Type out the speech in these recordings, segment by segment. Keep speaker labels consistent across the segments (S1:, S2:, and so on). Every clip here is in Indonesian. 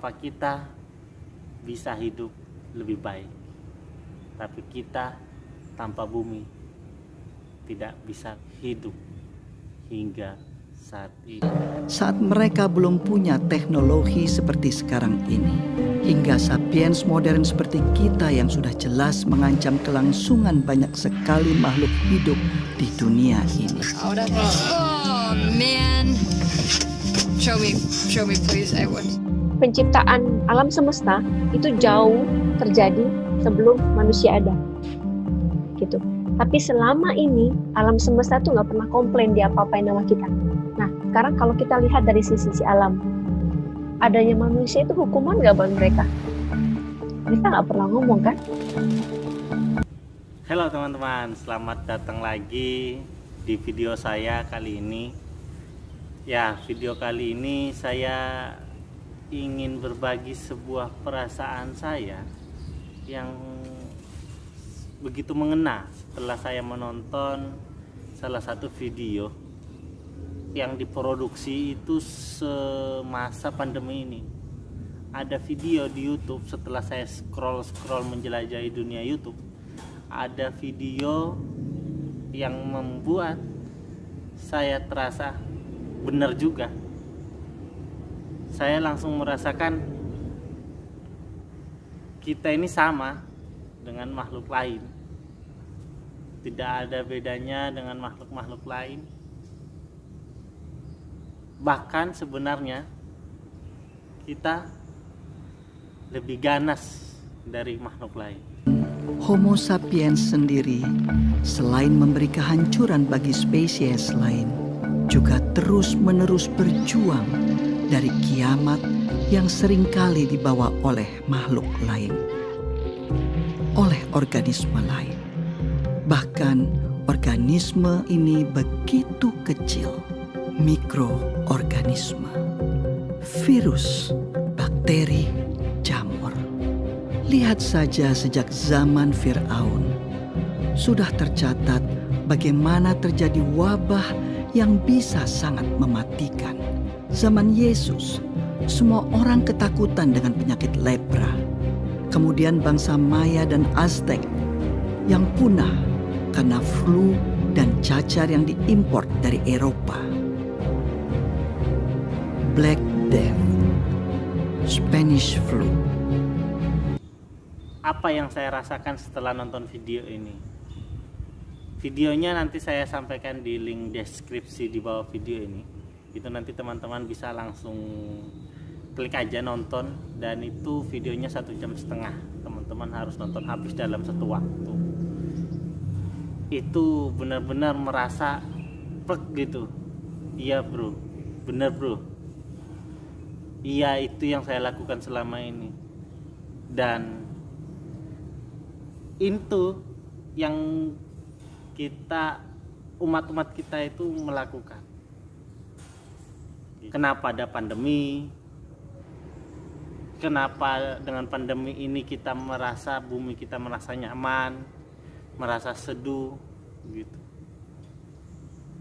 S1: tanpa kita bisa hidup lebih baik, tapi kita tanpa bumi tidak bisa hidup hingga saat ini.
S2: Saat mereka belum punya teknologi seperti sekarang ini, hingga sapiens modern seperti kita yang sudah jelas mengancam kelangsungan banyak sekali makhluk hidup di dunia ini.
S3: Oh man, show me please, I want.
S4: Penciptaan alam semesta itu jauh terjadi sebelum manusia ada, gitu. Tapi selama ini alam semesta tuh nggak pernah komplain dia apa-apain sama kita. Nah, sekarang kalau kita lihat dari sisi alam, adanya manusia itu hukuman nggak buat mereka? Mereka nggak pernah ngomong kan?
S1: Halo teman-teman, selamat datang lagi di video saya kali ini. Ya, video kali ini saya ingin berbagi sebuah perasaan saya yang begitu mengena setelah saya menonton salah satu video yang diproduksi itu semasa pandemi ini. Ada video di YouTube, setelah saya scroll menjelajahi dunia YouTube, ada video yang membuat saya terasa benar juga. Saya langsung merasakan kita ini sama dengan makhluk lain. Tidak ada bedanya dengan makhluk-makhluk lain. Bahkan sebenarnya kita lebih ganas dari makhluk lain.
S2: Homo sapiens sendiri, selain memberi kehancuran bagi spesies lain, juga terus-menerus berjuang dari kiamat yang seringkali dibawa oleh makhluk lain, oleh organisme lain. Bahkan organisme ini begitu kecil, mikroorganisme, virus, bakteri, jamur. Lihat saja sejak zaman Firaun, sudah tercatat bagaimana terjadi wabah yang bisa sangat mematikan. Zaman Yesus, semua orang ketakutan dengan penyakit lepra. Kemudian bangsa Maya dan Aztec yang punah karena flu dan cacar yang diimpor dari Eropa. Black Death, Spanish flu.
S1: Apa yang saya rasakan setelah nonton video ini? Videonya nanti saya sampaikan di link deskripsi di bawah video ini. Itu nanti teman-teman bisa langsung klik aja nonton, dan itu videonya 1,5 jam. Teman-teman harus nonton habis dalam satu waktu. Itu benar-benar merasa plek gitu. Iya bro, bener bro. Iya, itu yang saya lakukan selama ini. Dan itu yang kita, umat-umat kita itu melakukan. Kenapa ada pandemi? Kenapa dengan pandemi ini kita merasa, bumi kita merasa nyaman, merasa seduh gitu.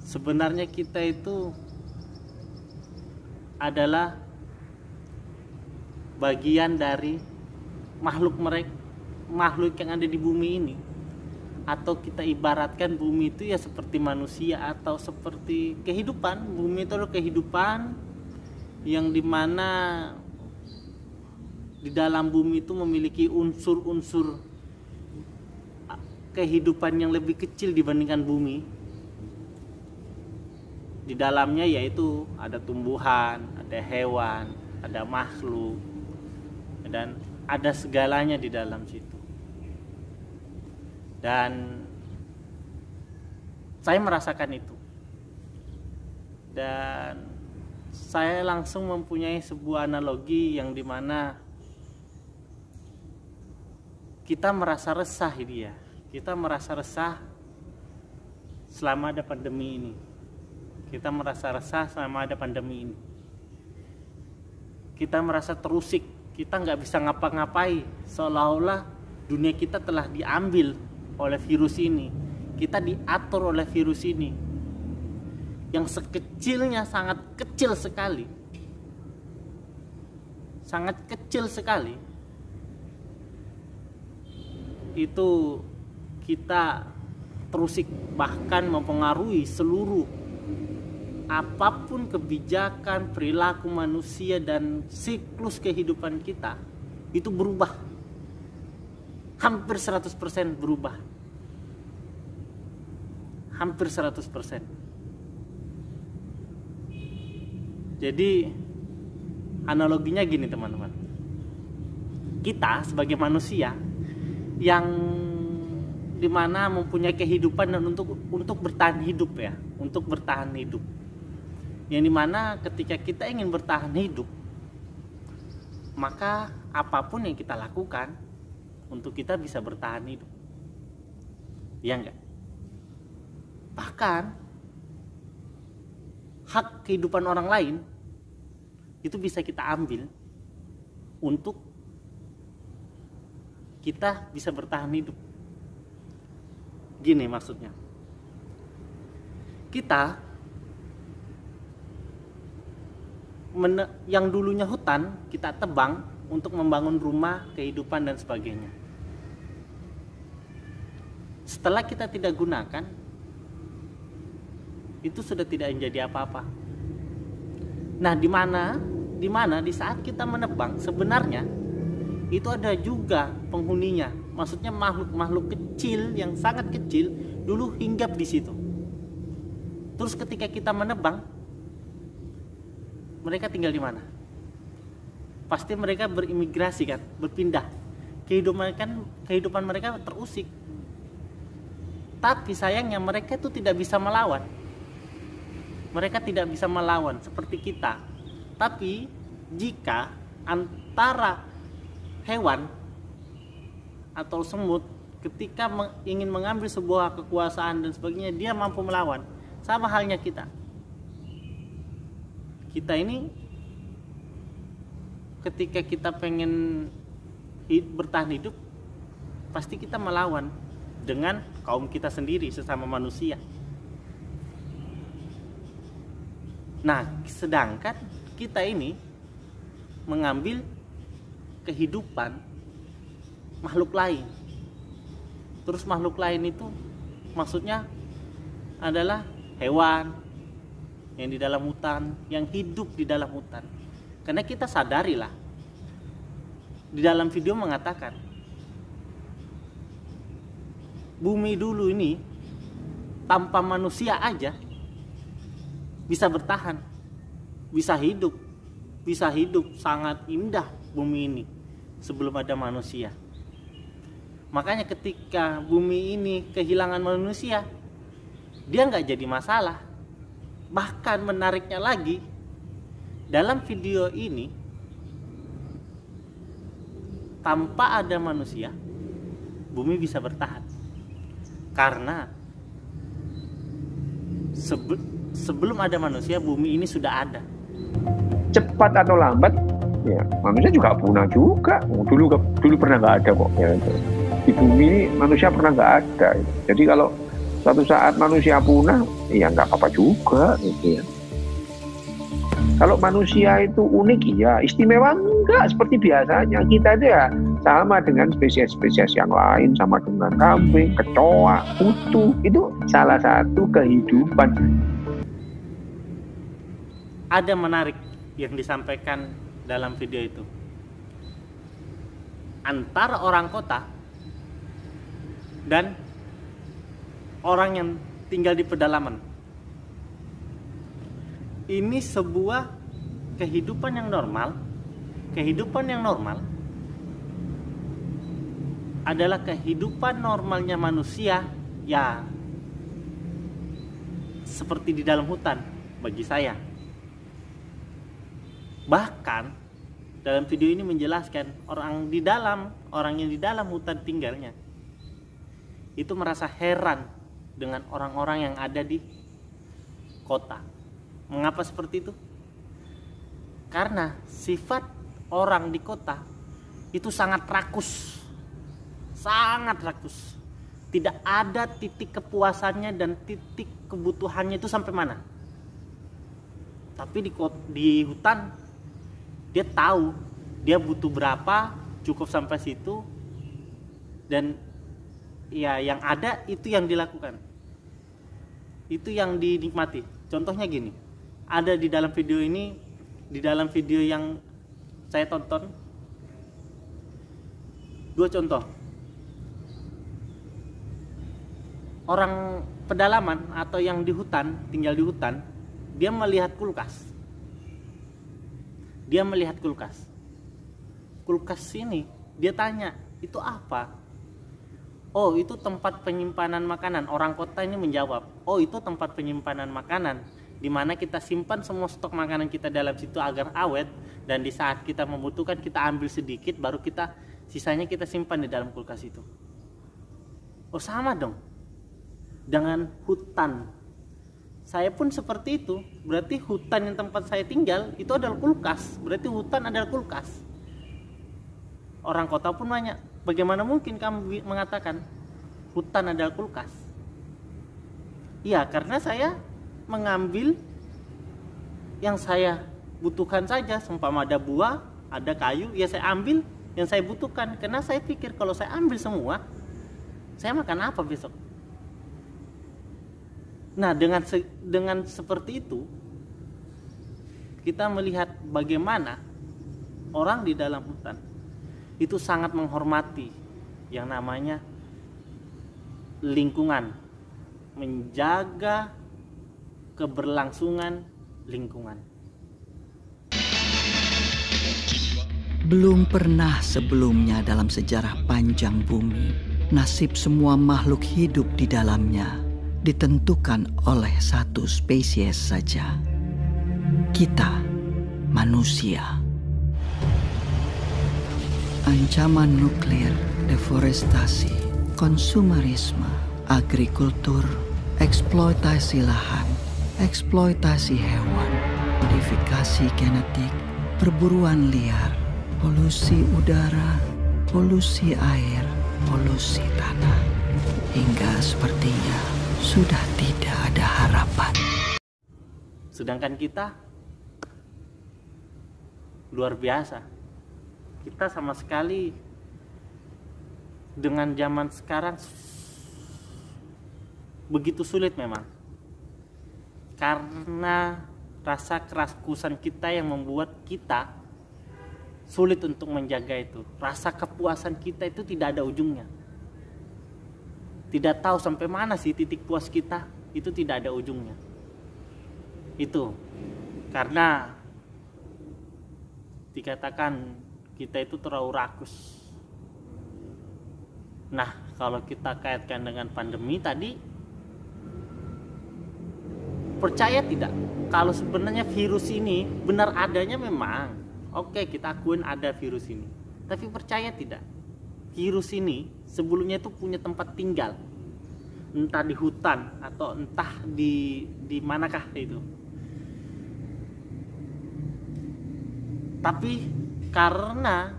S1: Sebenarnya kita itu adalah bagian dari makhluk yang ada di bumi ini. Atau kita ibaratkan bumi itu ya seperti manusia atau seperti kehidupan. Bumi itu adalah kehidupan yang dimana di dalam bumi itu memiliki unsur-unsur kehidupan yang lebih kecil dibandingkan bumi. Di dalamnya yaitu ada tumbuhan, ada hewan, ada makhluk, dan ada segalanya di dalam situ. Dan saya merasakan itu. Dan saya langsung mempunyai sebuah analogi yang dimana kita merasa resah ini ya. Kita merasa resah selama ada pandemi ini. Kita merasa resah selama ada pandemi ini. Kita merasa terusik. Kita nggak bisa ngapa-ngapai. Seolah-olah dunia kita telah diambil oleh virus ini. Kita diatur oleh virus ini yang sekecilnya sangat kecil sekali, sangat kecil sekali, itu kita terusik, bahkan mempengaruhi seluruh apapun kebijakan, perilaku manusia dan siklus kehidupan kita itu berubah. Hampir 100% berubah. Hampir 100%. Jadi analoginya gini teman-teman. Kita sebagai manusia yang dimana mempunyai kehidupan dan untuk bertahan hidup ya, untuk bertahan hidup. Yang dimana ketika kita ingin bertahan hidup, maka apapun yang kita lakukan untuk kita bisa bertahan hidup. Iya enggak? Bahkan hak kehidupan orang lain itu bisa kita ambil untuk kita bisa bertahan hidup. Gini maksudnya, kita yang dulunya hutan kita tebang untuk membangun rumah, kehidupan dan sebagainya. Setelah kita tidak gunakan, itu sudah tidak menjadi apa-apa. Nah, di mana di saat kita menebang sebenarnya itu ada juga penghuninya. Maksudnya makhluk kecil yang sangat kecil dulu hinggap di situ. Terus ketika kita menebang, mereka tinggal di mana? Pasti mereka berimigrasi kan, berpindah. Kehidupan mereka terusik. Tapi sayangnya mereka itu tidak bisa melawan. Mereka tidak bisa melawan seperti kita. Tapi jika antara hewan atau semut ketika ingin mengambil sebuah kekuasaan dan sebagainya, dia mampu melawan. Sama halnya kita. Kita ini ketika kita pengen bertahan hidup, pasti kita melawan dengan kaum kita sendiri, sesama manusia. Nah, sedangkan kita ini mengambil kehidupan makhluk lain. Terus makhluk lain itu maksudnya adalah hewan yang di dalam hutan, yang hidup di dalam hutan. Karena kita sadarilah, di dalam video mengatakan bumi dulu ini tanpa manusia aja bisa bertahan, bisa hidup sangat indah bumi ini sebelum ada manusia. Makanya ketika bumi ini kehilangan manusia, dia nggak jadi masalah. Bahkan menariknya lagi, dalam video ini tanpa ada manusia, bumi bisa bertahan. Karena sebelum ada manusia, bumi ini sudah ada.
S5: Cepat atau lambat, ya manusia juga punah juga. Dulu pernah nggak ada kok. Ya. Di bumi ini manusia pernah nggak ada. Jadi kalau suatu saat manusia punah, ya nggak apa-apa juga. Gitu ya. Kalau manusia itu unik, ya istimewa enggak seperti biasanya. Kita itu ya sama dengan spesies-spesies yang lain, sama dengan kambing, kecoa, kutu. Itu salah satu kehidupan.
S1: Ada menarik yang disampaikan dalam video itu. Antara orang kota dan orang yang tinggal di pedalaman. Ini sebuah kehidupan yang normal. Kehidupan yang normal adalah kehidupan normalnya manusia, ya seperti di dalam hutan bagi saya. Bahkan dalam video ini menjelaskan orang yang di dalam hutan tinggalnya itu merasa heran dengan orang-orang yang ada di kota. Mengapa seperti itu? Karena sifat orang di kota itu sangat rakus. Sangat rakus. Tidak ada titik kepuasannya dan titik kebutuhannya itu sampai mana. Tapi di hutan dia tahu dia butuh berapa, cukup sampai situ, dan ya yang ada itu yang dilakukan, itu yang dinikmati. Contohnya gini, ada di dalam video ini, di dalam video yang saya tonton, 2 contoh. Orang pedalaman atau yang di hutan, tinggal di hutan, dia melihat kulkas. Dia melihat kulkas. Kulkas ini, dia tanya, itu apa? Oh, itu tempat penyimpanan makanan. Orang kota ini menjawab, oh itu tempat penyimpanan makanan, di mana kita simpan semua stok makanan kita dalam situ agar awet, dan di saat kita membutuhkan kita ambil sedikit, baru sisanya kita simpan di dalam kulkas itu. Oh, sama dong dengan hutan. Saya pun seperti itu. Berarti hutan yang tempat saya tinggal itu adalah kulkas. Berarti hutan adalah kulkas. Orang kota pun nanya, bagaimana mungkin kamu mengatakan hutan adalah kulkas? Iya, karena saya mengambil yang saya butuhkan saja. Seumpama ada buah, ada kayu, ya saya ambil yang saya butuhkan. Karena saya pikir kalau saya ambil semua, saya makan apa besok? Nah, dengan seperti itu, kita melihat bagaimana orang di dalam hutan itu sangat menghormati yang namanya lingkungan, menjaga keberlangsungan lingkungan.
S2: Belum pernah sebelumnya dalam sejarah panjang bumi, nasib semua makhluk hidup di dalamnya ditentukan oleh satu spesies saja. Kita, manusia. Ancaman nuklir, deforestasi, konsumerisme, agrikultur, eksploitasi lahan, eksploitasi hewan, modifikasi genetik, perburuan liar, polusi udara, polusi air, polusi tanah, hingga sepertinya sudah tidak ada harapan.
S1: Sedangkan kita luar biasa. Kita sama sekali dengan zaman sekarang begitu sulit memang. Karena rasa keraskusan kita yang membuat kita sulit untuk menjaga itu. Rasa kepuasan kita itu tidak ada ujungnya. Tidak tahu sampai mana sih titik puas kita, itu tidak ada ujungnya. Itu karena dikatakan kita itu terlalu rakus. Nah, kalau kita kaitkan dengan pandemi tadi, percaya tidak kalau sebenarnya virus ini benar adanya? Memang oke, kita akuin ada virus ini, tapi percaya tidak virus ini sebelumnya itu punya tempat tinggal, entah di hutan atau entah di manakah itu. Tapi karena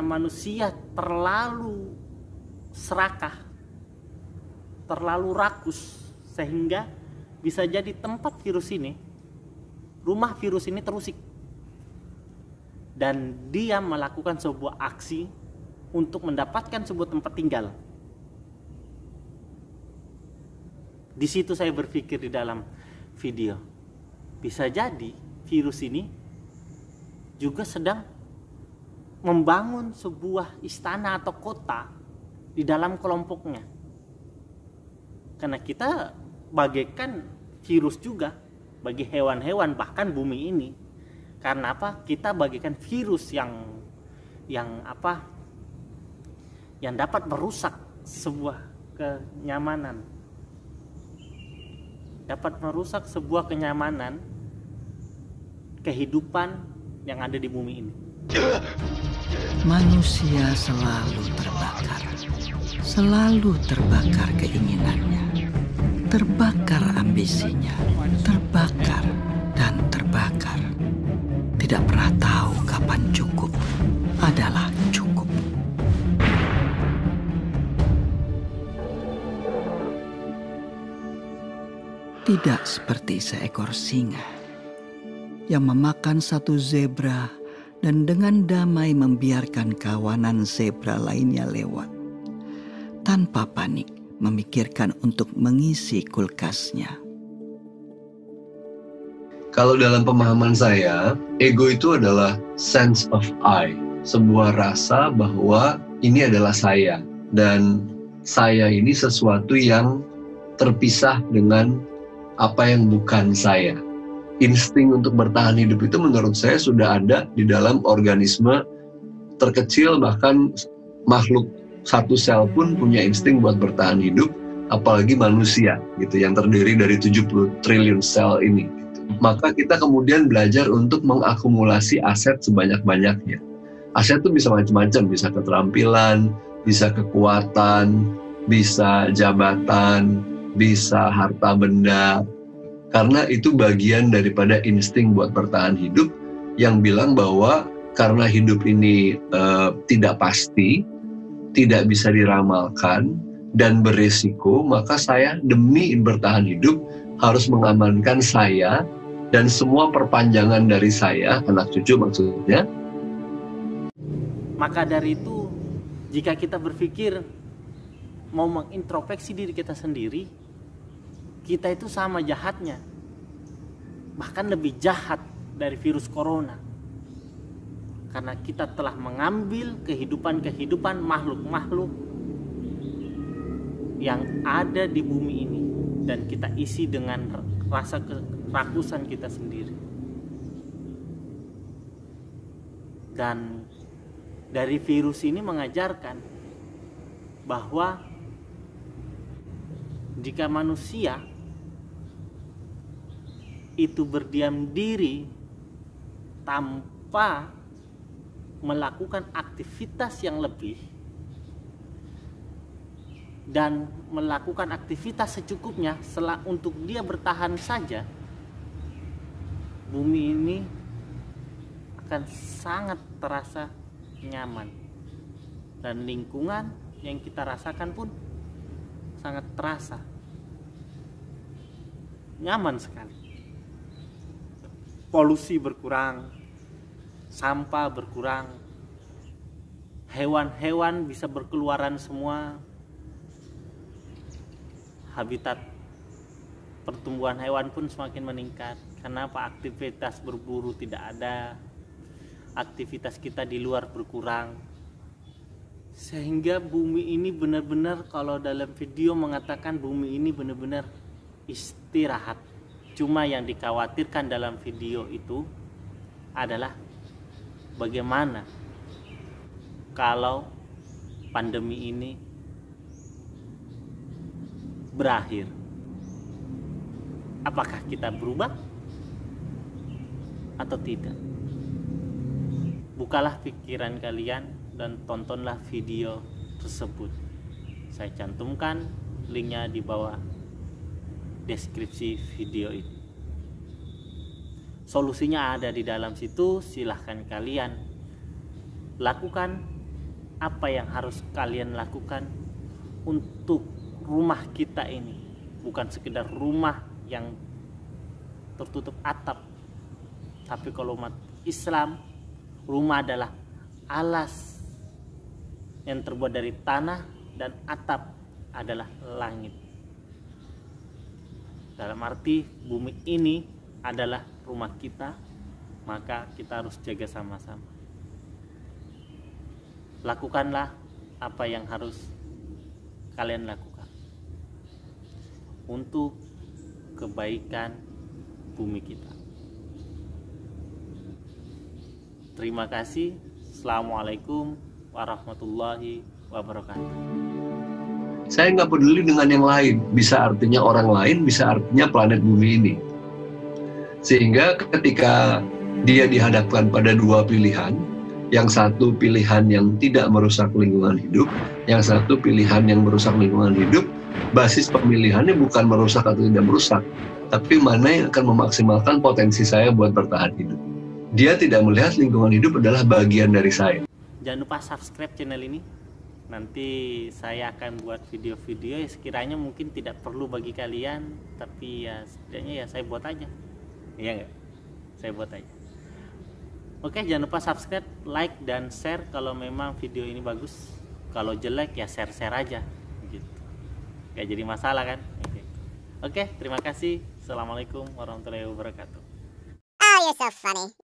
S1: manusia terlalu serakah, terlalu rakus, sehingga bisa jadi tempat virus ini, rumah virus ini terusik, dan dia melakukan sebuah aksi untuk mendapatkan sebuah tempat tinggal. Di situ saya berpikir di dalam video, bisa jadi virus ini juga sedang membangun sebuah istana atau kota di dalam kelompoknya. Karena kita bagaikan virus juga bagi hewan-hewan, bahkan bumi ini. Karena apa? Kita bagaikan virus yang dapat merusak sebuah kenyamanan. Dapat merusak sebuah kenyamanan kehidupan yang ada di bumi ini.
S2: Manusia selalu terbakar keinginannya, terbakar ambisinya, terbakar dan terbakar. Tidak pernah tahu kapan cukup adalah cukup. Tidak seperti seekor singa yang memakan satu zebra dan dengan damai membiarkan kawanan zebra lainnya lewat, tanpa panik memikirkan untuk mengisi kulkasnya.
S6: Kalau dalam pemahaman saya, ego itu adalah sense of I, sebuah rasa bahwa ini adalah saya, dan saya ini sesuatu yang terpisah dengan apa yang bukan saya. Insting untuk bertahan hidup itu menurut saya sudah ada di dalam organisme terkecil, bahkan makhluk satu sel pun punya insting buat bertahan hidup, apalagi manusia gitu yang terdiri dari 70 triliun sel ini. Maka kita kemudian belajar untuk mengakumulasi aset sebanyak-banyaknya. Aset itu bisa macam-macam, bisa keterampilan, bisa kekuatan, bisa jabatan, bisa harta benda. Karena itu bagian daripada insting buat bertahan hidup yang bilang bahwa karena hidup ini tidak pasti, tidak bisa diramalkan, dan beresiko, maka saya demi bertahan hidup harus mengamankan saya dan semua perpanjangan dari saya, anak cucu maksudnya.
S1: Maka dari itu, jika kita berpikir mau mengintrospeksi diri kita sendiri, kita itu sama jahatnya, bahkan lebih jahat dari virus corona, karena kita telah mengambil kehidupan makhluk-makhluk yang ada di bumi ini dan kita isi dengan rasa kerakusan kita sendiri. Dan dari virus ini mengajarkan bahwa jika manusia itu berdiam diri tanpa melakukan aktivitas yang lebih dan melakukan aktivitas secukupnya untuk dia bertahan saja, bumi ini akan sangat terasa nyaman, dan lingkungan yang kita rasakan pun sangat terasa nyaman sekali. Polusi berkurang, sampah berkurang, hewan-hewan bisa berkeluaran semua, habitat pertumbuhan hewan pun semakin meningkat. Kenapa? Aktivitas berburu tidak ada, aktivitas kita di luar berkurang, sehingga bumi ini benar-benar, kalau dalam video mengatakan bumi ini benar-benar istirahat. Cuma yang dikhawatirkan dalam video itu adalah bagaimana kalau pandemi ini berakhir. Apakah kita berubah atau tidak? Bukalah pikiran kalian dan tontonlah video tersebut. Saya cantumkan linknya di bawah deskripsi video ini. Solusinya ada di dalam situ. Silahkan kalian lakukan apa yang harus kalian lakukan untuk rumah kita ini. Bukan sekedar rumah yang tertutup atap, tapi kalau umat Islam, rumah adalah alas yang terbuat dari tanah dan atap adalah langit. Dalam arti bumi ini adalah rumah kita, maka kita harus jaga sama-sama. Lakukanlah apa yang harus kalian lakukan untuk kebaikan bumi kita. Terima kasih. Assalamualaikum warahmatullahi wabarakatuh.
S6: Saya nggak peduli dengan yang lain, bisa artinya orang lain, bisa artinya planet bumi ini. Sehingga ketika dia dihadapkan pada dua pilihan, yang satu pilihan yang tidak merusak lingkungan hidup, yang satu pilihan yang merusak lingkungan hidup, basis pemilihannya bukan merusak atau tidak merusak, tapi mana yang akan memaksimalkan potensi saya buat bertahan hidup. Dia tidak melihat lingkungan hidup adalah bagian dari saya.
S1: Jangan lupa subscribe channel ini. Nanti saya akan buat video-video yang sekiranya mungkin tidak perlu bagi kalian, tapi ya setidaknya ya saya buat aja. Iya nggak? saya buat aja. Oke, jangan lupa subscribe, like, dan share kalau memang video ini bagus. Kalau jelek ya share-share aja gitu. Gak jadi masalah kan. Oke, terima kasih. Assalamualaikum warahmatullahi wabarakatuh.
S7: Oh, you're so funny.